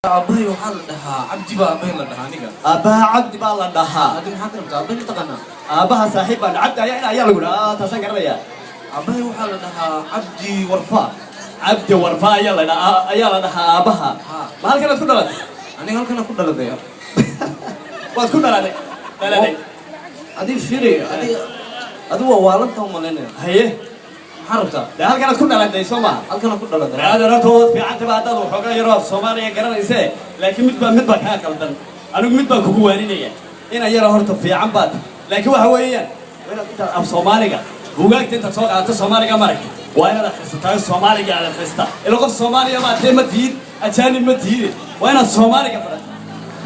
أبوي وحال لها عبدي بقى أبوي لها نيجا أباها عبد بقى لها هذه محاكرة أبوي تقنا أباها صاحبا عبد يعني يقول تسكر يا أبوي وحال لها عبدي ورفا عبد ورفا يلا لها أباها ما هل كانت كلها أنا هل كنا كلها ذي بس كلها لا هذه فيري هذا هو والدهم ولا هي حربتها هل كانت كلها ذي سوما هل كنا كلها ذي هذا رتوت في عتبة هذا وحقا يروح سوماليا قرن إنسان لكن مدبا كاكل أنا مدبا كوكوانينية هنا يرى هرت في عمبات لكن وحويا وين أنت أب سوماليا بوجاك أنت سوق على سوماليا مرك وين أنا خستة سوماليا على خستة اللغة السومالية ما تهم تهيد أجانب ما تهيد وين السوماليا فرق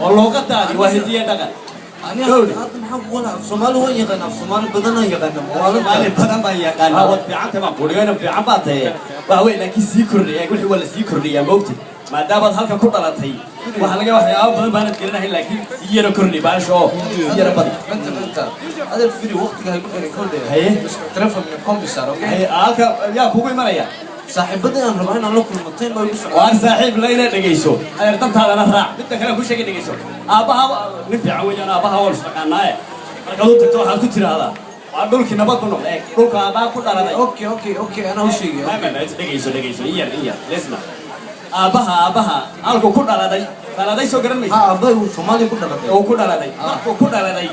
واللغة تاني واحدية دقة أنا هذا محب ولا في الصومال هو يغنى في الصومال بدنا يغنى والله بدن ما يغنى هو في عتبة بورينا في عمبات هي وهو لكن سيكوري يقول هو السيكوري يا موتي ما دابت هلك كودا لتي waxa laga waxyaabo badan baan gelinahay laakiin siyara korni baasho siyara bad انت هذا الفيديو وقتك هيكون ريكورد هي تلفون من الكمبيوتر اوكي هي halka yaa kugu imanaya saaxiibada aan rabaa inaan la kulmo teen baa igu socdaa waan saaxiib layna dhageyso ay dantaadana raac midda kale ku sheegay dhageyso aabaha nin fiican weeyaan aabaha wal shaqaanaaye marka uu tagto waxaad ku tiraahdaa waa dhulkii nabad ku noqday dhulka aabaha ku dhaladay اوكي انا u sheegay ma dhageyso iya lesna aabaha halku ku dhaladay soo garan mayso aabay uu Soomaaliya ku dhaladay oo ku dhaladay markuu ku dhaladay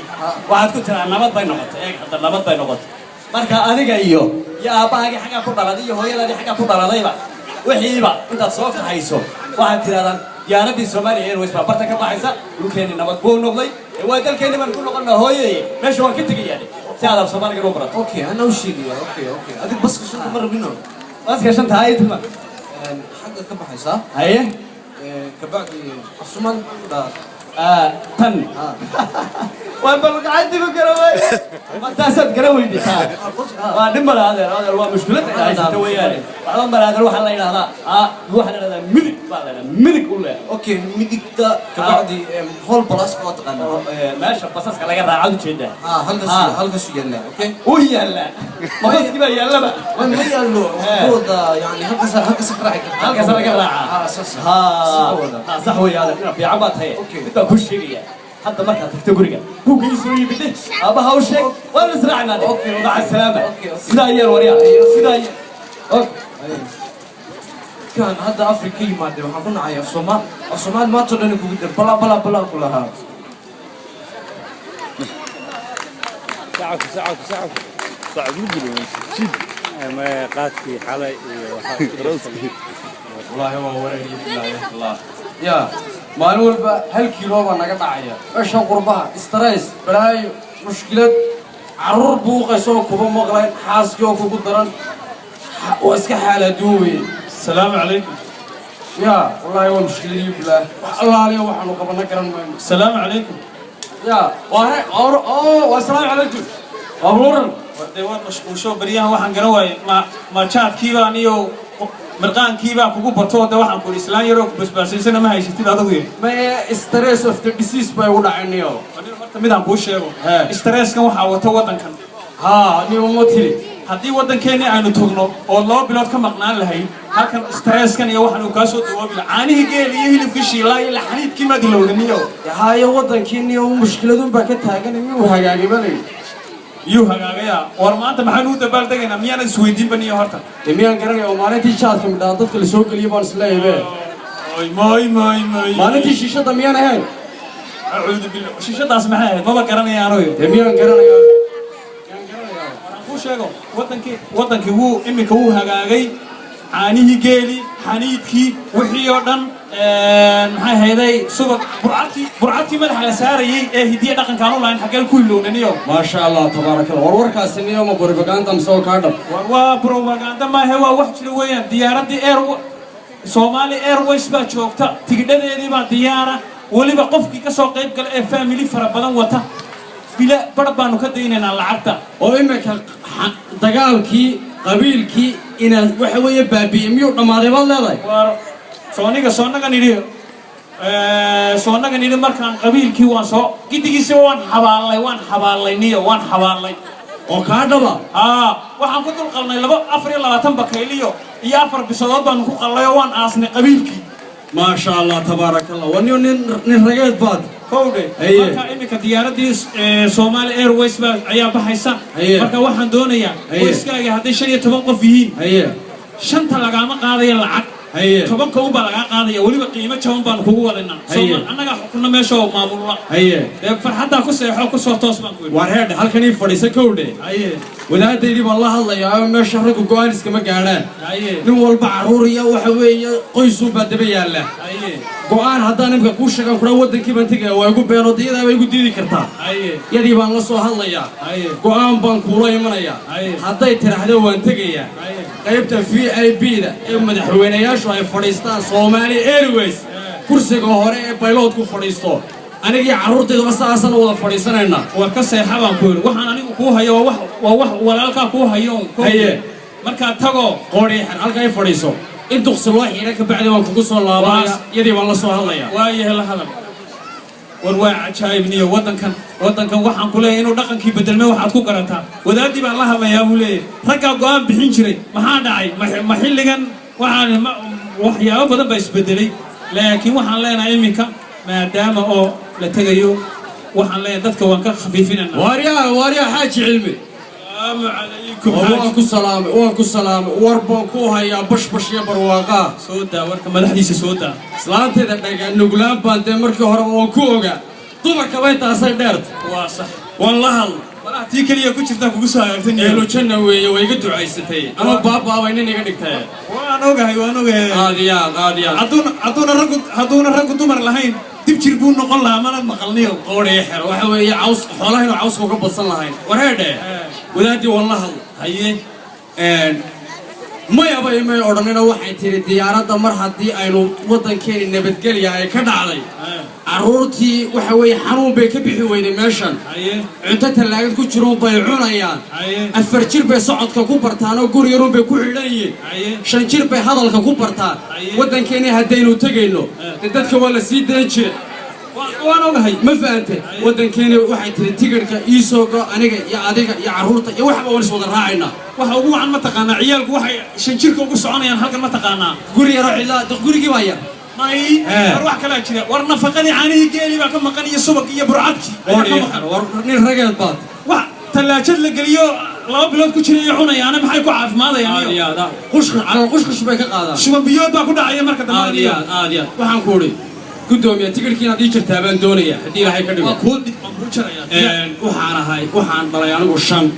waxaad ku tiraa nabad bay noqotay hadda nabad bay noqotay marka aniga iyo aabahaaga xaga ku dhaladay iyo hooyadaadii xaga ku dhaladayba wixiiba intaad soo kaxayso waxaad tiraahdaa diyaaradii Soomaaliya Airways baa barta ka baxaysa dhulkeeni nabad buu noqday waa dalkeeni baan ku noqonaa hooyadii meesha waan ka tagayaa si aad Soomaaliga u barato اوكي انا u sheegay اوكي adig bas ka shaqo mar bino bas ka shanta hay tilma حاجه ka baxaysa haye كبعد الصومال تن والبلد عندي بكروي ما تاسد كروي دي ودم هذا هو مشكلة هاي وياي بعضهم هذا روح الله ينهض روح هذا ملك ولا اوكي ميدك كبعد هول بلاس قطعنا ماشي بس كلا جرى عاد شيء هل شيء يلا اوكي وهي يلا ما بس كذا يلا بقى وين هي له هو يعني هل سكراعك هل سكراعك صح ويا هذا في عبات هي انت كل شيء حتى مركز تقولي هو يسوي بده ابها وشك ولا نزرعنا مع السلامه سداير وريا سداير كان هذا افريقي ما ادري وحنا عايش الصومال ما تقدر نقول بلا كلها ساعة مجرم شد ما قاتي حالي والله هو وريني الله يا ما نقول هل كيلو ما نقطع عيا إيش قربها استرس بلاي مشكلة عرور بوق يسوق كوب مغرين حاسك وكوب درن واسك حالة دوي السلام عليكم يا والله هو مشكلة بلا الله عليه وحنا قبلنا كلام السلام عليكم يا وهاي والسلام عليكم أبورن وديوان وشو بريان وحن قروي ما شات كيبا نيو مرقان كيبا كوكو بطو ده وحن كل إسلام يروك بس سنة ما هي شتى هذا وين ما stress of the disease بيقول عنيو ميدان بوشيرو استرس كان وحا وتو ودن كان نيو موتي haddii waddankeeni aynu togno oo 2 bilood ka maqnaan lahayn halkan stresskan iyo waxaan uu ka soo dawaabi caanihii geel iyo hilibka shiilay la xaniidkii ma dilowdaniyo haayo waddankeeni oo mushkiladun baa ka taagan inuu hagaagibanayo yuu hagaagaya war maanta maxaan u dabaal degaynaa miyaan isweydiin baniyo horta miyaan garanayo maalintii jaadka midhaan dadka la soo geliyo baan isleeyahay mooy maalintii shishada miyaan ahayn acuudu billah shishadaas maxay ahayd maba garanayaano miyaan garanayo sheego wadankii wuu imika wuu hagaagay caanihii geeli xaniidkii wixii oo dhan maxay hayday subag burcadkii madaxa la saarayay ee hidiye dhaqankaan u lahayn xageel ku iloownaniyo ما شاء الله تبارك الله warwarkaasi niyo ma propaganda masoo ka dhab waa propaganda ma aha waa wax jira weeyaan diyaaradii Somali Airways baa joogta tigidhadeedii baa diyaara waliba qofkii ka soo qayb galay ee family fara badan wata bila barbaanu ka daynayna lacagta oo imika dagaalkii qabiilkii ina waxa weeye baabi'imiyo dhamaaday baad leedahay war soonaga nidhi markaan qabiilkii waan soo gidigiisa waan xabaalay oo ka dhaba waxaan ku dul qalnay 24 bakayliyo iyo 4 bisood baan ku qalay oo waan aasnay qabiilkii ما شاء الله تبارك الله ونين رجعت بعد كودي marka imika diyaaradii Somali Airways baa ayaa baxaysa marka waxaan doonayaa qoyskaaga haday 15 qof yihiin shanta lagama qaadayo lacag toban ka uba laga qaadaya waliba qiimo jaban baan kugu wadanaa Soomaal anaga xukunna meesha oo maamulna farxada ku seexo ku soo toos baan ku war heed halkani fadhiisa kowdhe wadaadaydi baan la hadlayaa meesha rag go'aan iskama gaaraan nin walba caruur iyo waxa weeye qoys uu baadaba yaala go'aan haddaan imka ku sheegan kula wadankii baan tagay waa igu beerodiyada way igu diidi kartaa yadii baan la soo hadlayaa go'aan baan kula imanayaa hadday tiraahdo waan tagayaa qaybta VIP-da ee madaxweynayaashu ay fadhiistaan Somali Airways kursiga hore ee pilotku fadhiisto anigii caruurtayda wasaasan wada fadhiisanayna war ka seexabaan ku yiri waxaan anigu ku hayo waa wax walaalka ku hayo marka tago qoori halka ay fadhiiso in duqsi loo xiray ka bacdi waan kugu soo laabaya yadii baan la soo hadlayaa waayahay la hadal war waa cajaa'ibniyo wadankan waxaan ku leeyahay inuu dhaqankii bedelmay waxaad ku garantaa wadaadii baan la hadlayaa uu leeyahay ragga go'aan bixin jiray maxaa dhacay ma xilligan waxaan waxyaabo badan baa isbedelay laakiin waxaan leenahay iminka maadaama oo la tagayo waxaan leenahay dadka waan ka khafiifinanaa waaryaa xaaji cilmi وأنكو سلام وربكو هيا بش يا برواقة سودا ورك مدحديسة سودا سلامتي دقيقة نقولان بانتي مركي هرب وكوغا طبعا كبايت أصير دارت واصح والله والله تيك لي كنت شفتها كوسا يرتني لو كنا ويقدوا عيستي أنا بابا وينني قدك تاي وأنا قاضي هدون الرجل تمر لهين تبشر بون نقول لها ما نمقلنيه قوري حر وحوي عوس حولهين وعوس وقبل صلى الله وهذا وذاتي والله هي ما يبغى ما يordnina waxay tiri diyaaradda mar hadii aynu wadankeena nabadgelyo ay ka dhacday caruurtii waxa way xanuun bay ka bixi weyday meeshan cunto talaagad ku jiro bay cunayaan afar jir bay socodka ku bartaan oo guri yar bay ku xidhanyiin shan jir bay hadalka ku bartaan wadankeena hadaynu tagayno dadka waa la sii deejin waan ogahay ma fahanteen wadankeena waxay tiri tigirka iisooga aniga iyo adiga iyo caruurta iyo waxba waan iswada raacayna waxa ugu wacan ma taqaana ciyaalku waxay shan jirka ugu soconayaan halkan ma taqaana guri yar oo ilaa gurigii baa yar may war wax kala jira war nafaqadii caanihi geeli baa ka maqan iyo subag iyo burcadki war nin rageed baad wax talaajad la geliyo laba bilood ku jira iyo cunayaana maxay ku caafimaadayaan qushqush bay ka qaadaan shuban biyood baa ku dhacaya marka dambe waxaan ku uri gudoomiye tigirkiina hadii jirtaa baan doonaya hadii ilaahay ka dhigo waxaan dhalay anigu 5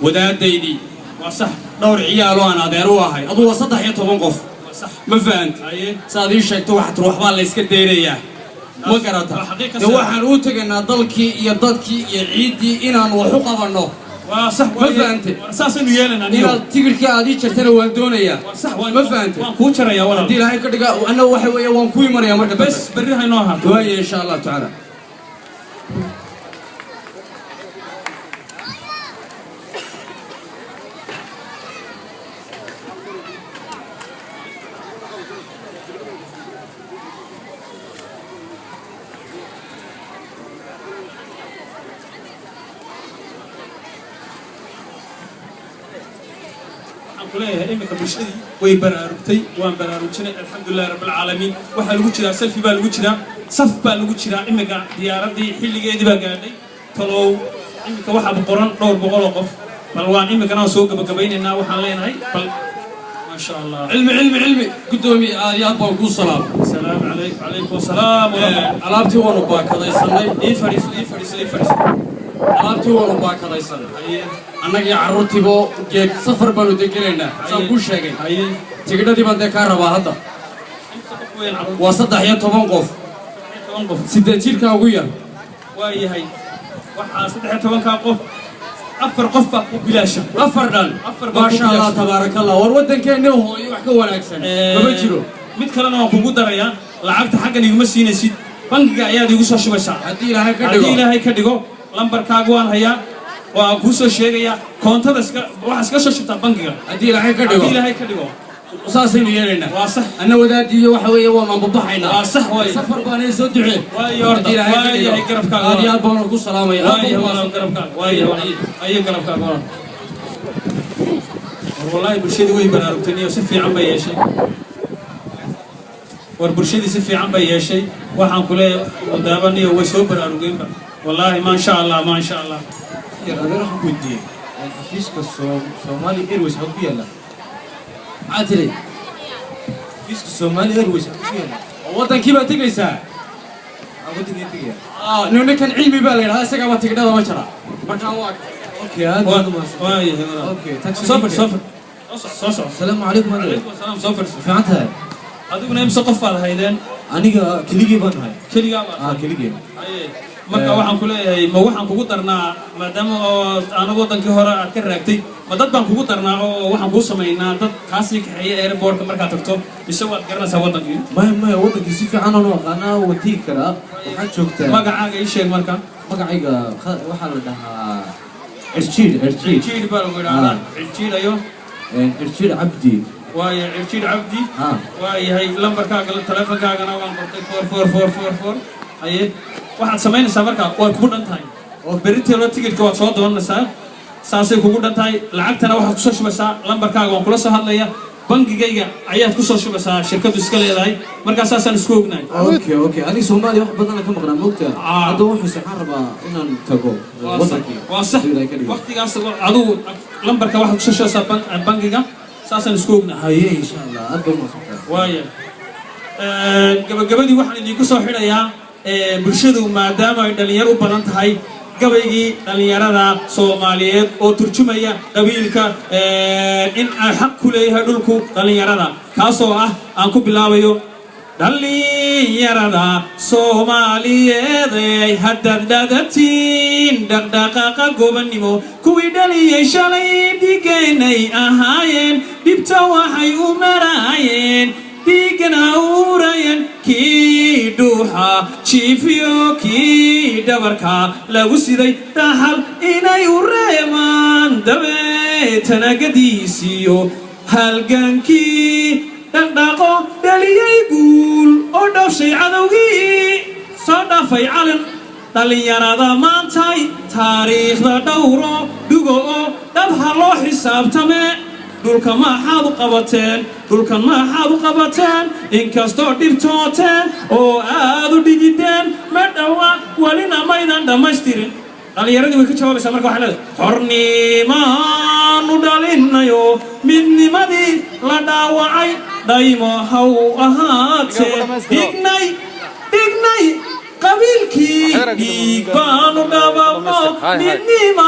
wadaadaydii waa sax dhowr ciyaal oo aan adeer u ahay aduu 13 qof ma fahant saadii sheegto waxa ruuxba la iska deereeyaa ma garata waxaan u tagnaa dalkii iyo dadkii iyo ciidii inaan wax u qabano صح ما فهمت اساسا يالنا انا تيجي ادي جرتنا وان دونيا صح ما فهمت وان كو جريا ولا دي لهي كدغا انا waxa weeye waan ku imanaya marka bas bari hayno ha way insha Allah ta'ala كلها إمك بشري ويبرارتي وان برارتنا الحمد لله رب العالمين وحلو جرا سلفي بالو جرا صف بالو جرا إمك ديارتي حلي جدي بقالي طلوا إمك واحد بقران دور بقول قف بلوان إمك أنا سوق بقبيننا وحلين هاي بل ما شاء الله علمي قدومي يا أبو السلام السلام عليكم وعليكم السلام علامتي وانا باك هذا يسمي إيه فريس علامتي وانا باك هذا يسمي أنا جي عروتي بو جيت سفر بلو دقيلنا سامبوش هاي تقدر بان دكار ربا هذا وصدق هي طبعا قف سيدتير كاوية واي هاي وحا صدق طبعا كاقف أفر قفة وبلاشة أفردان ما شاء الله تبارك الله والودن كأنه هو يحكي ولا أكثر ما بيجرو متكلم أنا أقول دريا لعبت حاجة نيومسي نسيت بنك قاعد يقول شو بس هدي لها كديجو لمبر كاغوان هيا وأقول شيء يا كونتا بس واحد كذا شو تبنكها هدي لها كديجو أساسين يلنا واصح أنا وذاتي وحوي وما بضحينا واصح واي سفر باني زودعي واي يورد واي هاي قرب كاغ هذه أبغى نقول سلام يا واي هو قرب كاغ واي أي قرب كاغ والله بالشيء وين بناركتني وسفي عم بيشي warburshadii si fiican bay yeeshay waxaan ku leeyahay wadaabaniyo way soo baraarugeenba wallaahi ma sha Allah ma sha Allah يا أنا راح ودي فيش كصومالي إيرويس حقي لا عاتلي فيش كصومالي إيرويس حقي لا waddankii baa tegaysaa أقول لك إيه nina kan cilmi baa la yidhahaa isagaa baa tigidhada ma jira markaan waa أوكي هذا waaye أوكي تاكسي safar safar soo السلام عليكم أنا salaam safar في عندها adiguna imse qof baad haydeen أنا كليجي بان هاي keligaa baad كليجي marka waxaan ku leeyahay ma waxaan kugu darnaa maadaama oo anagu wadankii hore aad ka raagtay ma dad baan kugu darnaa oo waxaan kuu samaynaa dad kaasii kaxeeya airportka markaad tagto mise waad garanaysaa wadankii ما ودك يصير في عنا أنا وديك كلا وحد شوكت magacaaga ii sheeg marka مقعيقة وحال لها إرشيد cirjiid baa lagu yidhaahdaa cirjiid ayo إرشيد عبدي waayo cirjiid cabdi ها waayahay lambarkaaga teleefonkaagana waan qortay 44444 haye waxaad samaynaysaa marka way kugu dhan tahay oo beriteelo tigidhka waad soo doonaysaa saasay kugu dhan tahay lacagtana waxaad kusoo shubaysaa lambarkaaga waan kula soo hadlaya bangigayga ayaad kusoo shubaysaa shirkadu iska leedahay markaa saasaan isku ognahay أوكي أنا سومالي واحد بدنا كم قرن موقتها هذا واحد سحربا إن تجو وضعي waa sax waqtigaas adigu lambarka waxaad kusoo shubaysaa bangiga saasaan isku ognahay هاي إن شاء الله أربع مصر waaya gabagabadii waxaan idinku soo xidhayaa bulshadu maadaama ay dhalinyaro u badan tahay gabaygii dhalinyarada Soomaaliyeed oo turjumaya qabiilka in ay xaq ku leeyahay dhulku dhalinyarada kaasoo ah aan ku bilaabayo dhalinyarada Soomaaliyeed ay haddadatiin dhaqdhaqaaqa gobonnimo kuwii dhaliyay shalay dhigaynay ahaayeen dhibta waxay u maraayeen dhiigana uurayan kii dhuuxa jiifiyo kii dhabarka lagu siday dhaxal inay u reemaan dabeetana gadiisiyo halgankii dhaqdhaqo dhaliyay guul oo dhafshay cadowgii soo dhaafay calan dhalinyarada maantay taariikhda dhowro dhugo oo dhabha loo xisaabtame dhulka maxaad u qabateen dhulkan maxaad u qabateen inkastoo dhibtooteen oo aad u dhigideen ma dhawa welina maydan dhammaystirin dhalinyaradii way ka jawaabaysaa marka waxay leedahay xornimaanu dhalinayo midnimadii la dhaawacay dhaymo haw ahaatee dhignay qabiilkii dhiig baanu dhababno midnima